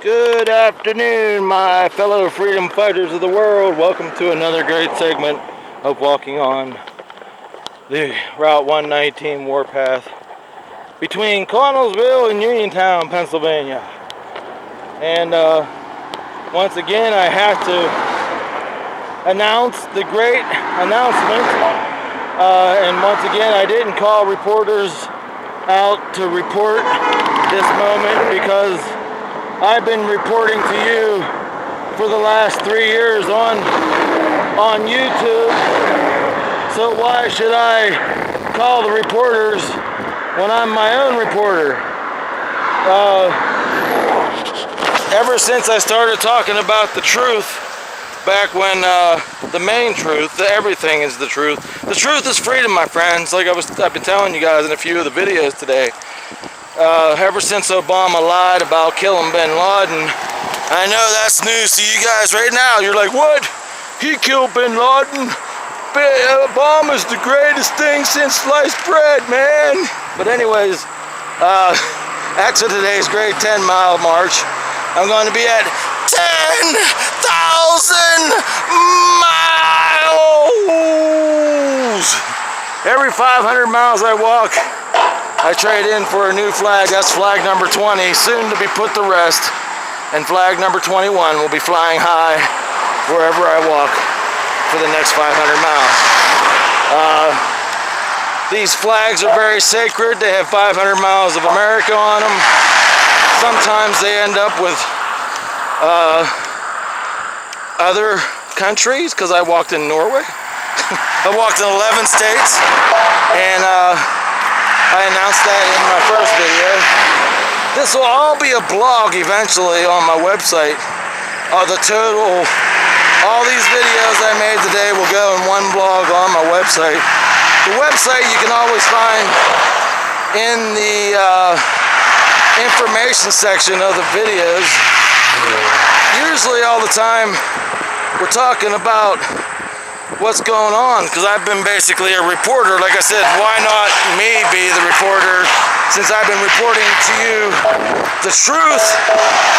Good afternoon, my fellow freedom fighters of the world. Welcome to another great segment of walking on the Route 119 warpath between Connellsville and Uniontown, Pennsylvania. And once again, I have to announce the great announcement. And once again, I didn't call reporters out to report this moment because I've been reporting to you for the last 3 years on YouTube. So why should I call the reporters when I'm my own reporter? Ever since I started talking about the truth, back when the main truth, everything is the truth. The truth is freedom, my friends. Like I've been telling you guys in a few of the videos today. Ever since Obama lied about killing bin Laden, I know that's news to you guys right now. You're like, what? He killed bin Laden? Obama's the greatest thing since sliced bread, man. But anyways, after today's great 10-mile march, I'm going to be at 10,000 miles. Every 500 miles I walk, I trade in for a new flag. That's flag number 20, soon to be put to rest. And flag number 21 will be flying high wherever I walk for the next 500 miles. These flags are very sacred. They have 500 miles of America on them. Sometimes they end up with other countries, because I walked in Norway. I walked in 11 states, and I announced that in my first video. This will all be a blog eventually on my website. All these videos I made today will go in one blog on my website. The website you can always find in the information section of the videos. Usually all the time we're talking about what's going on, because I've been basically a reporter. Like I said, why not me be the reporter, since I've been reporting to you the truth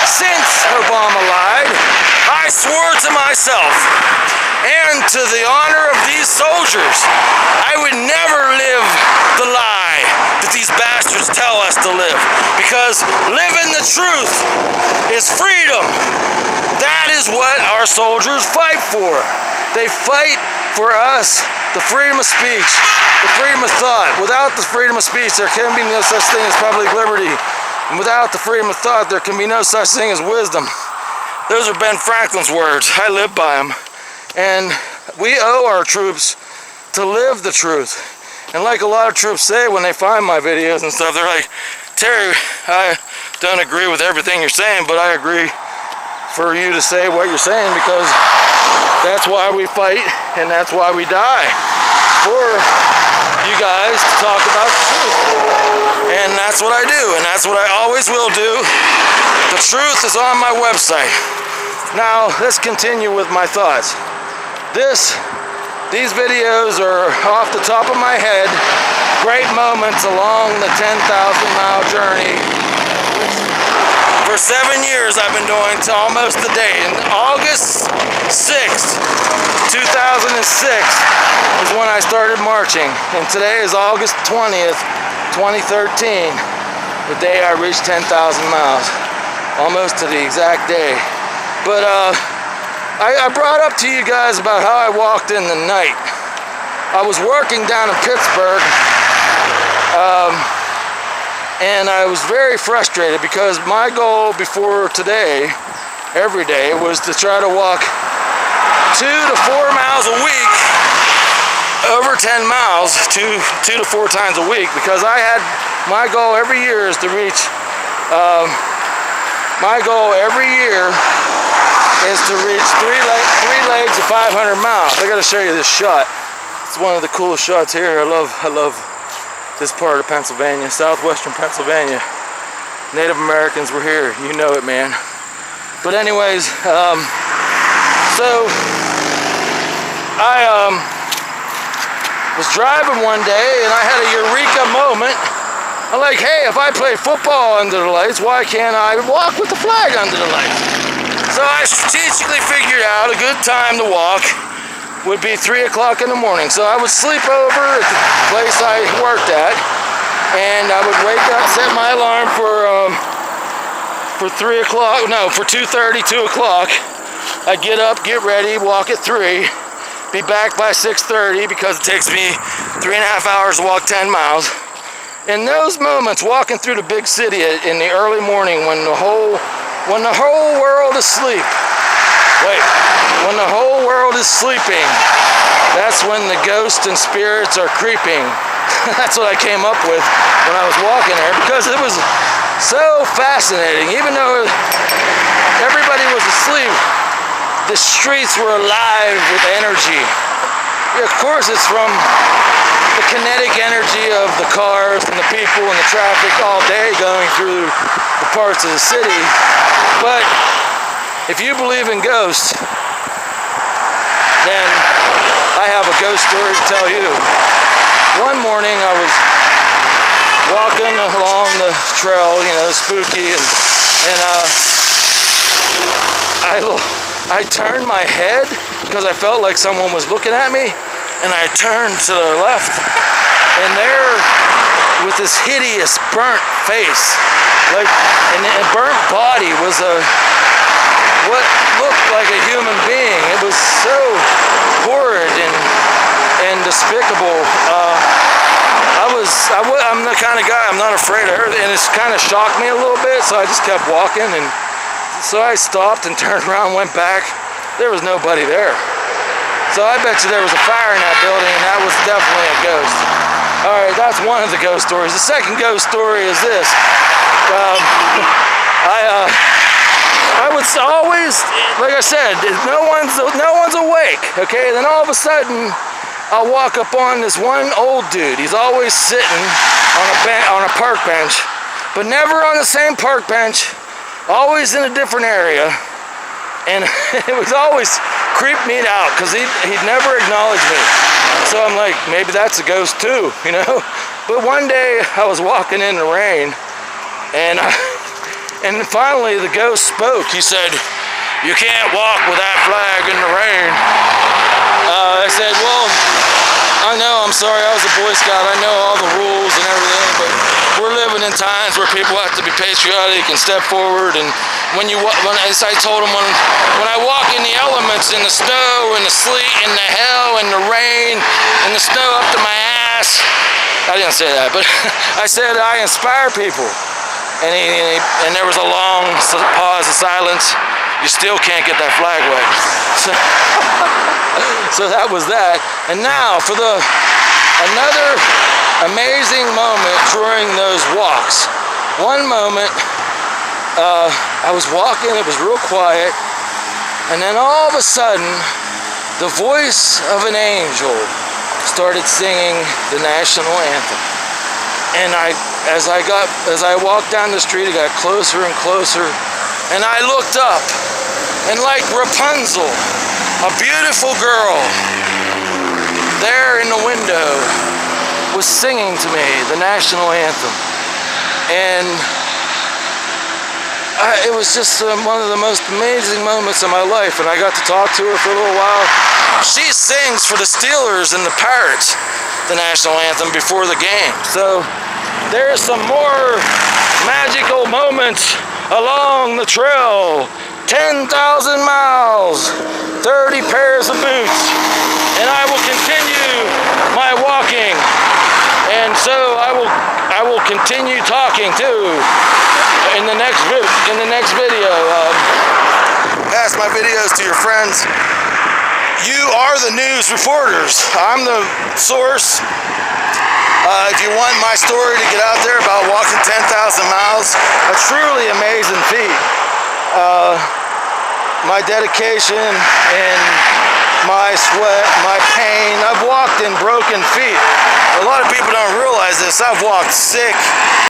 since Obama lied. I swore to myself and to the honor of these soldiers, I would never live the lie that these bastards tell us to live, because living the truth is freedom. That is what our soldiers fight for. They fight for us, the freedom of speech, the freedom of thought. Without the freedom of speech, there can be no such thing as public liberty. And without the freedom of thought, there can be no such thing as wisdom. Those are Ben Franklin's words. I live by them. And we owe our troops to live the truth. And like a lot of troops say when they find my videos and stuff, they're like, Terry, I don't agree with everything you're saying, but I agree for you to say what you're saying, because that's why we fight and that's why we die, for you guys to talk about the truth. And that's what I do, and that's what I always will do. The truth is on my website. Now let's continue with my thoughts. These videos are off the top of my head, great moments along the 10,000-mile journey. For 7 years I've been doing to almost the day. And August 6th, 2006 is when I started marching. And today is August 20th, 2013, the day I reached 10,000 miles. Almost to the exact day. But I brought up to you guys about how I walked in the night. I was working down in Pittsburgh. And I was very frustrated because my goal before today, every day, was to try to walk 2 to 4 miles a week, over 10 miles, two to four times a week, because my goal every year is to reach, three legs of 500 miles. I gotta show you this shot. It's one of the coolest shots here. I love this part of Pennsylvania, southwestern Pennsylvania. Native Americans were here. You know it, man. But anyways, so I was driving one day and I had a eureka moment I'm like, hey, if I play football under the lights, why can't I walk with the flag under the lights? So I strategically figured out a good time to walk would be 3 o'clock in the morning. So I would sleep over at the place I worked at, and I would wake up, set my alarm for 3 o'clock, no, for 2:30, 2 o'clock. I'd get up, get ready, walk at 3, be back by 6:30 because it takes me 3.5 hours to walk 10 miles. In those moments, walking through the big city in the early morning when the whole world is asleep, when the whole world is sleeping, that's when the ghosts and spirits are creeping. That's what I came up with when I was walking there, because it was so fascinating. Even though everybody was asleep, the streets were alive with energy. Of course, it's from the kinetic energy of the cars and the people and the traffic all day going through the parts of the city. But if you believe in ghosts, then I have a ghost story to tell you. One morning I was walking along the trail, spooky, and I turned my head because I felt like someone was looking at me, and I turned to the left, and there, with this hideous burnt face, and a burnt body, was what looked like a human being. It was so horrid and despicable. I'm the kind of guy, I'm not afraid of her, and it's kind of shocked me a little bit, so I just kept walking, and so I stopped and turned around, went back. There was nobody there. So I bet you there was a fire in that building, and that was definitely a ghost. All right, that's one of the ghost stories. The second ghost story is this. I would always, like I said, no one's awake, okay? Then all of a sudden, I'll walk up on this one old dude. He's always sitting on a park bench, but never on the same park bench, always in a different area. And it was always creeped me out because he'd never acknowledge me. So I'm like, maybe that's a ghost too, But one day I was walking in the rain, and finally the ghost spoke. He said, "You can't walk with that flag in the rain." I said, "Well, I know, I'm sorry, I was a Boy Scout, I know all the rules and everything, but we're living in times where people have to be patriotic and step forward, and as I told him, when I walk in the elements, in the snow, in the sleet, in the hail, in the rain, in the snow up to my ass," I didn't say that, but I said I inspire people, and there was a long pause of silence. You still can't get that flag wet. So that was that. And now for another amazing moment during those walks. One moment, I was walking, it was real quiet, and then all of a sudden, the voice of an angel started singing the national anthem. And as I walked down the street, it got closer and closer, and I looked up, and like Rapunzel, a beautiful girl there in the window was singing to me the national anthem. And it was just one of the most amazing moments of my life, and I got to talk to her for a little while. She sings for the Steelers and the Pirates, the national anthem, before the game. So there's some more magical moments along the trail. 10,000 miles, 30 pairs of boots, and I will continue my walking, and so I will continue talking too in the next video. Pass my videos to your friends. You are the news reporters. I'm the source. If you want my story to get out there about walking 10,000 miles, a truly amazing feat. My dedication and my sweat, my pain. I've walked in broken feet. A lot of people don't realize this. I've walked sick.